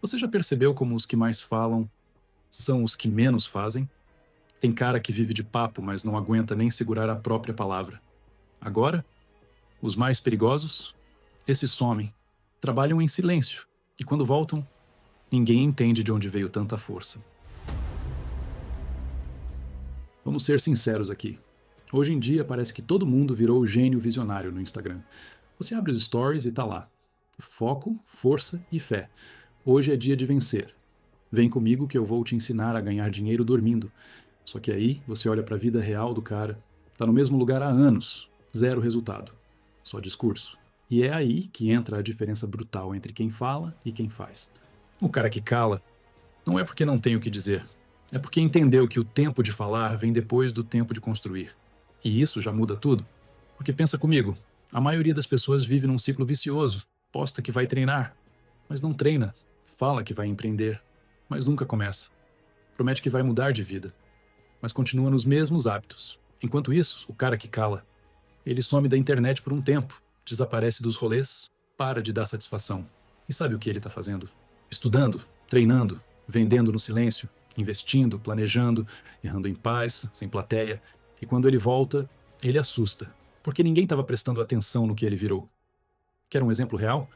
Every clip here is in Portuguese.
Você já percebeu como os que mais falam são os que menos fazem? Tem cara que vive de papo, mas não aguenta nem segurar a própria palavra. Agora, os mais perigosos? Esses somem, trabalham em silêncio, e quando voltam, ninguém entende de onde veio tanta força. Vamos ser sinceros aqui. Hoje em dia parece que todo mundo virou gênio visionário no Instagram. Você abre os stories e tá lá. Foco, força e fé. Hoje é dia de vencer. Vem comigo que eu vou te ensinar a ganhar dinheiro dormindo. Só que aí você olha para a vida real do cara, tá no mesmo lugar há anos, zero resultado, só discurso. E é aí que entra a diferença brutal entre quem fala e quem faz. O cara que cala não é porque não tem o que dizer, é porque entendeu que o tempo de falar vem depois do tempo de construir. E isso já muda tudo. Porque pensa comigo, a maioria das pessoas vive num ciclo vicioso, posta que vai treinar, mas não treina, fala que vai empreender, mas nunca começa. Promete que vai mudar de vida, mas continua nos mesmos hábitos. Enquanto isso, o cara que cala, ele some da internet por um tempo, desaparece dos rolês, para de dar satisfação. E sabe o que ele está fazendo? Estudando, treinando, vendendo no silêncio, investindo, planejando, errando em paz, sem plateia. E quando ele volta, ele assusta, porque ninguém estava prestando atenção no que ele virou. Quer um exemplo real?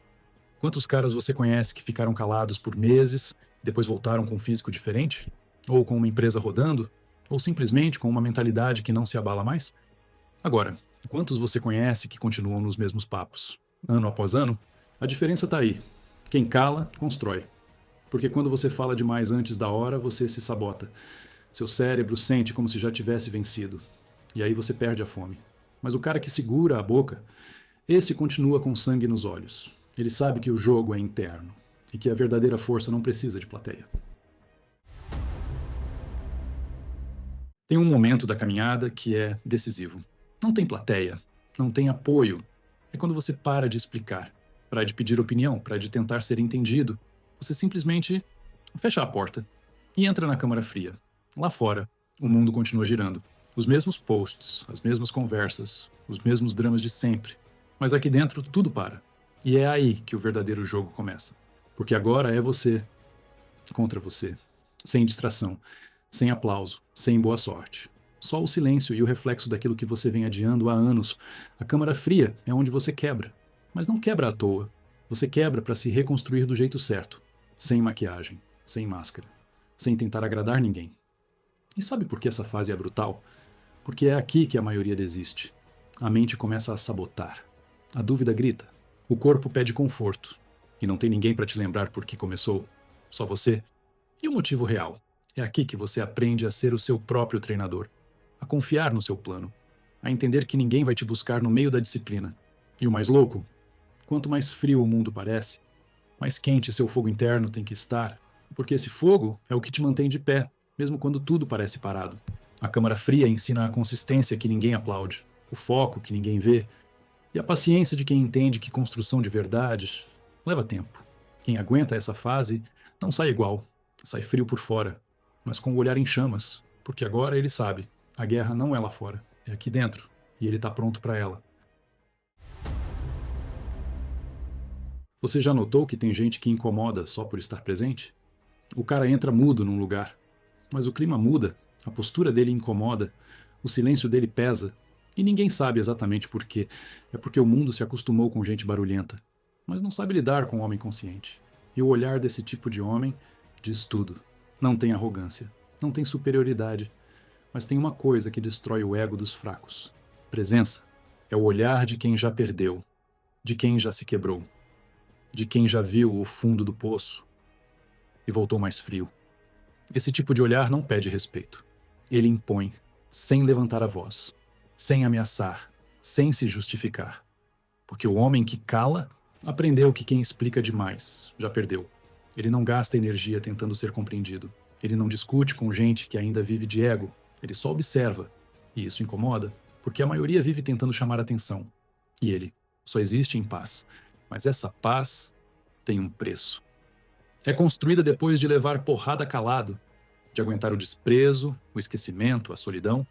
Quantos caras você conhece que ficaram calados por meses e depois voltaram com um físico diferente? Ou com uma empresa rodando? Ou simplesmente com uma mentalidade que não se abala mais? Agora, quantos você conhece que continuam nos mesmos papos? Ano após ano? A diferença está aí. Quem cala, constrói. Porque quando você fala demais antes da hora, você se sabota. Seu cérebro sente como se já tivesse vencido. E aí você perde a fome. Mas o cara que segura a boca, esse continua com sangue nos olhos. Ele sabe que o jogo é interno e que a verdadeira força não precisa de plateia. Tem um momento da caminhada que é decisivo. Não tem plateia, não tem apoio. É quando você para de explicar, para de pedir opinião, para de tentar ser entendido. Você simplesmente fecha a porta e entra na câmara fria. Lá fora, o mundo continua girando. Os mesmos posts, as mesmas conversas, os mesmos dramas de sempre. Mas aqui dentro tudo para. E é aí que o verdadeiro jogo começa. Porque agora é você contra você, sem distração, sem aplauso, sem boa sorte. Só o silêncio e o reflexo daquilo que você vem adiando há anos. A câmara fria é onde você quebra. Mas não quebra à toa. Você quebra para se reconstruir do jeito certo. Sem maquiagem, sem máscara, sem tentar agradar ninguém. E sabe por que essa fase é brutal? Porque é aqui que a maioria desiste. A mente começa a sabotar. A dúvida grita. O corpo pede conforto. E não tem ninguém para te lembrar por que começou. Só você. E o motivo real? É aqui que você aprende a ser o seu próprio treinador, a confiar no seu plano, a entender que ninguém vai te buscar no meio da disciplina. E o mais louco? Quanto mais frio o mundo parece, mais quente seu fogo interno tem que estar, porque esse fogo é o que te mantém de pé, mesmo quando tudo parece parado. A câmara fria ensina a consistência que ninguém aplaude, o foco que ninguém vê, e a paciência de quem entende que construção de verdade leva tempo. Quem aguenta essa fase não sai igual, sai frio por fora, mas com o olhar em chamas, porque agora ele sabe, a guerra não é lá fora, é aqui dentro, e ele está pronto para ela. Você já notou que tem gente que incomoda só por estar presente? O cara entra mudo num lugar, mas o clima muda, a postura dele incomoda, o silêncio dele pesa, e ninguém sabe exatamente por quê. É porque o mundo se acostumou com gente barulhenta, mas não sabe lidar com o homem consciente. E o olhar desse tipo de homem diz tudo. Não tem arrogância, não tem superioridade, mas tem uma coisa que destrói o ego dos fracos. Presença. É o olhar de quem já perdeu, de quem já se quebrou, de quem já viu o fundo do poço e voltou mais frio. Esse tipo de olhar não pede respeito. Ele impõe, sem levantar a voz, sem ameaçar, sem se justificar. Porque o homem que cala aprendeu que quem explica demais já perdeu. Ele não gasta energia tentando ser compreendido. Ele não discute com gente que ainda vive de ego. Ele só observa. E isso incomoda, porque a maioria vive tentando chamar atenção. E ele só existe em paz. Mas essa paz tem um preço. É construída depois de levar porrada calado, de aguentar o desprezo, o esquecimento, a solidão.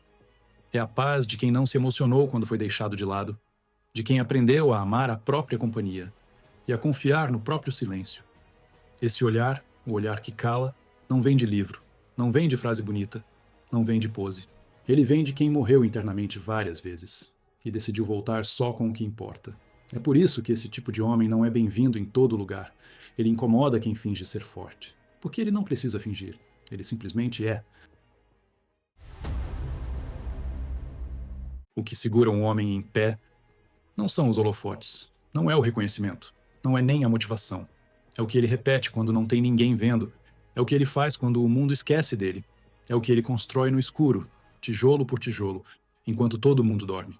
É a paz de quem não se emocionou quando foi deixado de lado, de quem aprendeu a amar a própria companhia e a confiar no próprio silêncio. Esse olhar, o olhar que cala, não vem de livro, não vem de frase bonita, não vem de pose. Ele vem de quem morreu internamente várias vezes e decidiu voltar só com o que importa. É por isso que esse tipo de homem não é bem-vindo em todo lugar. Ele incomoda quem finge ser forte. Porque ele não precisa fingir. Ele simplesmente é. O que segura um homem em pé não são os holofotes, não é o reconhecimento, não é nem a motivação. É o que ele repete quando não tem ninguém vendo. É o que ele faz quando o mundo esquece dele. É o que ele constrói no escuro, tijolo por tijolo, enquanto todo mundo dorme.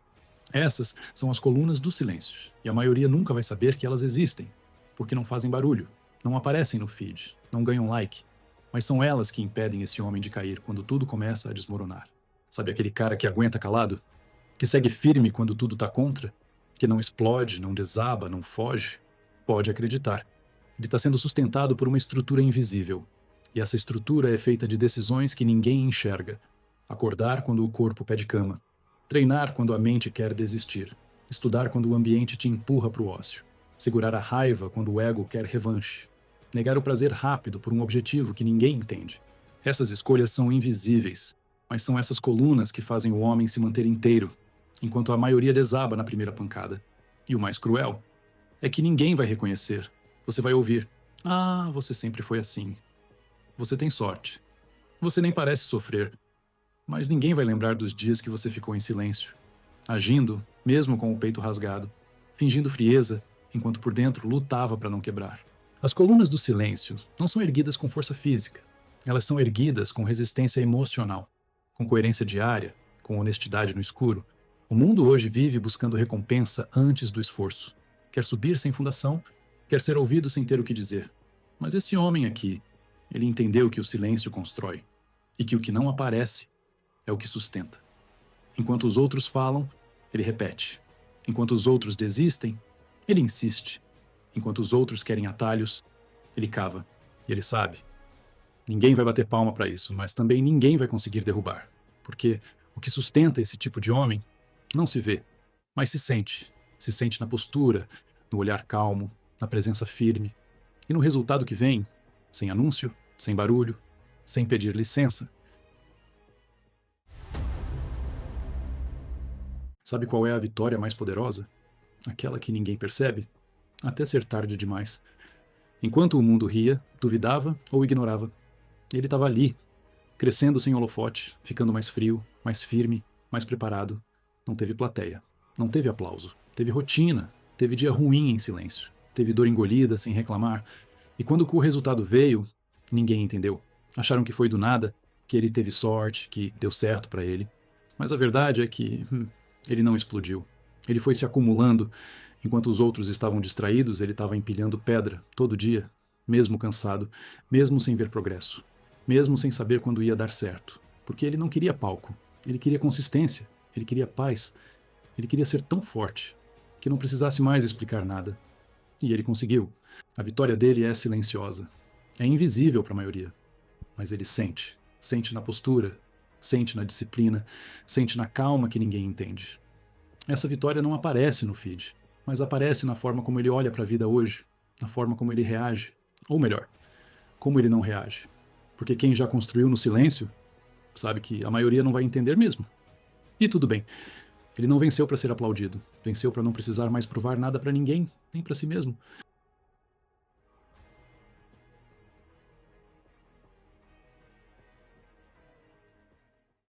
Essas são as colunas do silêncio, e a maioria nunca vai saber que elas existem, porque não fazem barulho, não aparecem no feed, não ganham like, mas são elas que impedem esse homem de cair quando tudo começa a desmoronar. Sabe aquele cara que aguenta calado? Que segue firme quando tudo tá contra? Que não explode, não desaba, não foge? Pode acreditar. Ele está sendo sustentado por uma estrutura invisível. E essa estrutura é feita de decisões que ninguém enxerga. Acordar quando o corpo pede cama. Treinar quando a mente quer desistir. Estudar quando o ambiente te empurra para o ócio. Segurar a raiva quando o ego quer revanche. Negar o prazer rápido por um objetivo que ninguém entende. Essas escolhas são invisíveis, mas são essas colunas que fazem o homem se manter inteiro, enquanto a maioria desaba na primeira pancada. E o mais cruel é que ninguém vai reconhecer. Você vai ouvir: "Ah, você sempre foi assim. Você tem sorte. Você nem parece sofrer." Mas ninguém vai lembrar dos dias que você ficou em silêncio, agindo, mesmo com o peito rasgado, fingindo frieza, enquanto por dentro lutava para não quebrar. As colunas do silêncio não são erguidas com força física. Elas são erguidas com resistência emocional, com coerência diária, com honestidade no escuro. O mundo hoje vive buscando recompensa antes do esforço. Quer subir sem fundação, quer ser ouvido sem ter o que dizer. Mas esse homem aqui, ele entendeu que o silêncio constrói e que o que não aparece é o que sustenta. Enquanto os outros falam, ele repete. Enquanto os outros desistem, ele insiste. Enquanto os outros querem atalhos, ele cava. E ele sabe. Ninguém vai bater palma para isso, mas também ninguém vai conseguir derrubar. Porque o que sustenta esse tipo de homem não se vê, mas se sente. Se sente na postura, no olhar calmo, na presença firme. E no resultado que vem, sem anúncio, sem barulho, sem pedir licença. Sabe qual é a vitória mais poderosa? Aquela que ninguém percebe, até ser tarde demais. Enquanto o mundo ria, duvidava ou ignorava, ele estava ali, crescendo sem holofote, ficando mais frio, mais firme, mais preparado. Não teve plateia, não teve aplauso, teve rotina, teve dia ruim em silêncio, teve dor engolida sem reclamar. E quando o resultado veio, ninguém entendeu. Acharam que foi do nada, que ele teve sorte, que deu certo para ele. Mas a verdade é que ele não explodiu. Ele foi se acumulando. Enquanto os outros estavam distraídos, ele estava empilhando pedra todo dia, mesmo cansado, mesmo sem ver progresso, mesmo sem saber quando ia dar certo. Porque ele não queria palco, ele queria consistência, ele queria paz, ele queria ser tão forte que não precisasse mais explicar nada. E ele conseguiu. A vitória dele é silenciosa. É invisível para a maioria. Mas ele sente. Sente na postura, sente na disciplina, sente na calma que ninguém entende. Essa vitória não aparece no feed, mas aparece na forma como ele olha para a vida hoje, na forma como ele reage. Ou melhor, como ele não reage. Porque quem já construiu no silêncio sabe que a maioria não vai entender mesmo. E tudo bem. Ele não venceu para ser aplaudido. Venceu para não precisar mais provar nada para ninguém, nem para si mesmo.